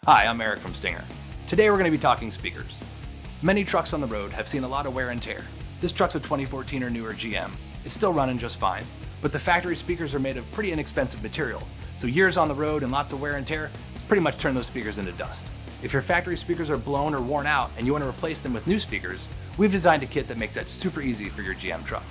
Hi, I'm Eric from Stinger. Today we're going to be talking speakers. Many trucks on the road have seen a lot of wear and tear. This truck's a 2014 or newer GM. It's still running just fine, but the factory speakers are made of pretty inexpensive material, so years on the road and lots of wear and tear, it's pretty much turned those speakers into dust. If your factory speakers are blown or worn out and you want to replace them with new speakers, we've designed a kit that makes that super easy for your GM truck.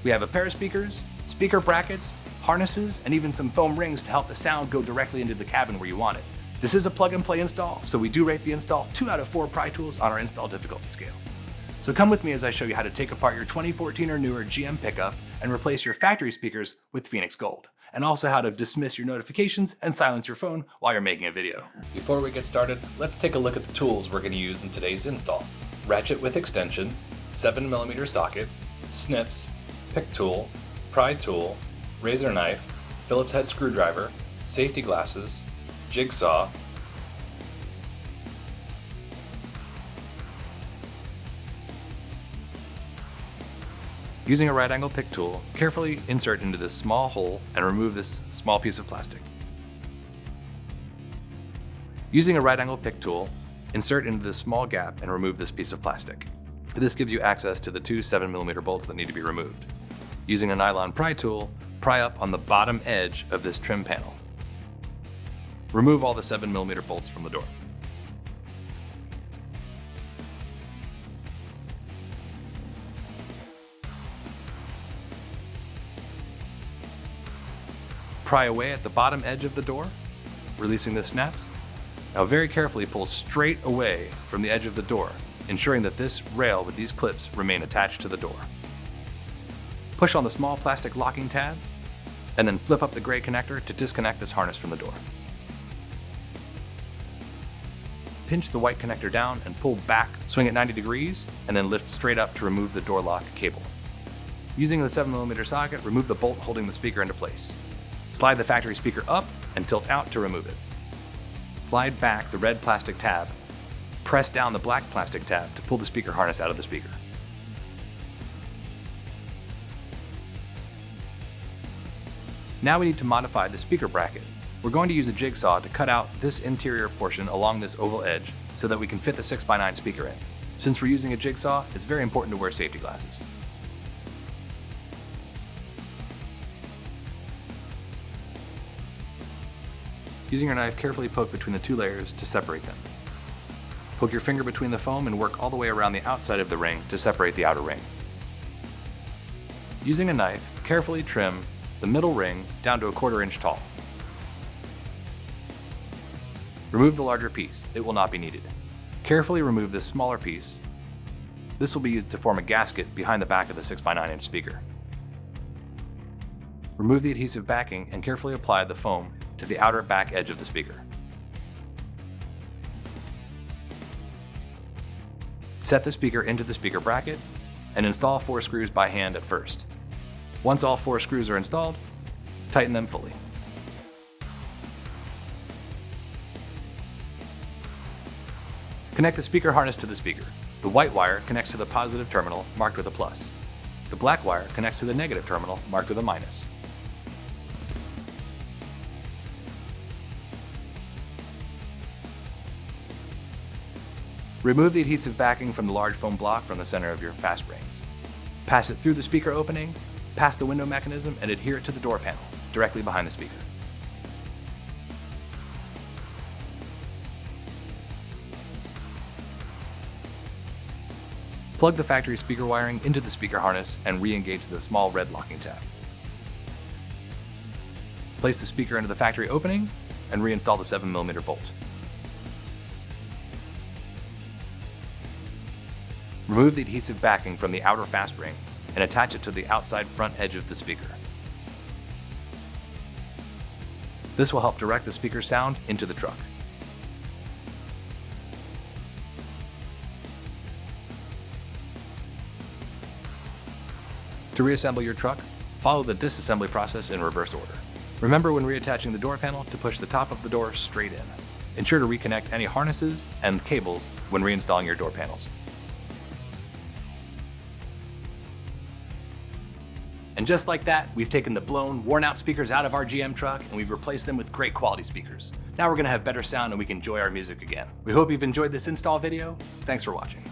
We have a pair of speakers, speaker brackets, harnesses, and even some foam rings to help the sound go directly into the cabin where you want it. This is a plug-and-play install, so we do rate the install 2 out of 4 pry tools on our install difficulty scale. So come with me as I show you how to take apart your 2014 or newer GM pickup and replace your factory speakers with Phoenix Gold, and also how to dismiss your notifications and silence your phone while you're making a video. Before we get started, let's take a look at the tools we're going to use in today's install. Ratchet with extension, 7mm socket, snips, pick tool, pry tool, razor knife, Phillips head screwdriver, safety glasses, jigsaw, using a right angle pick tool, carefully insert into this small hole and remove this small piece of plastic. Using a right angle pick tool, insert into this small gap and remove this piece of plastic. This gives you access to the 2 7mm bolts that need to be removed. Using a nylon pry tool, pry up on the bottom edge of this trim panel. Remove all the 7mm bolts from the door. Pry away at the bottom edge of the door, releasing the snaps. Now very carefully pull straight away from the edge of the door, ensuring that this rail with these clips remain attached to the door. Push on the small plastic locking tab, and then flip up the gray connector to disconnect this harness from the door. Pinch the white connector down and pull back, swing at 90 degrees, and then lift straight up to remove the door lock cable. Using the 7mm socket, remove the bolt holding the speaker into place. Slide the factory speaker up and tilt out to remove it. Slide back the red plastic tab. Press down the black plastic tab to pull the speaker harness out of the speaker. Now we need to modify the speaker bracket. We're going to use a jigsaw to cut out this interior portion along this oval edge so that we can fit the 6x9 speaker in. Since we're using a jigsaw, it's very important to wear safety glasses. Using your knife, carefully poke between the 2 layers to separate them. Poke your finger between the foam and work all the way around the outside of the ring to separate the outer ring. Using a knife, carefully trim the middle ring down to 1/4 inch tall. Remove the larger piece, it will not be needed. Carefully remove this smaller piece. This will be used to form a gasket behind the back of the 6x9 inch speaker. Remove the adhesive backing and carefully apply the foam to the outer back edge of the speaker. Set the speaker into the speaker bracket and install 4 screws by hand at first. Once all 4 screws are installed, tighten them fully. Connect the speaker harness to the speaker. The white wire connects to the positive terminal marked with a plus. The black wire connects to the negative terminal marked with a minus. Remove the adhesive backing from the large foam block from the center of your fast rings. Pass it through the speaker opening, past the window mechanism, and adhere it to the door panel, directly behind the speaker. Plug the factory speaker wiring into the speaker harness and re-engage the small red locking tab. Place the speaker into the factory opening and reinstall the 7mm bolt. Remove the adhesive backing from the outer fast ring and attach it to the outside front edge of the speaker. This will help direct the speaker sound into the truck. To reassemble your truck, follow the disassembly process in reverse order. Remember when reattaching the door panel to push the top of the door straight in. Ensure to reconnect any harnesses and cables when reinstalling your door panels. And just like that, we've taken the blown, worn out speakers out of our GM truck and we've replaced them with great quality speakers. Now we're gonna have better sound and we can enjoy our music again. We hope you've enjoyed this install video. Thanks for watching.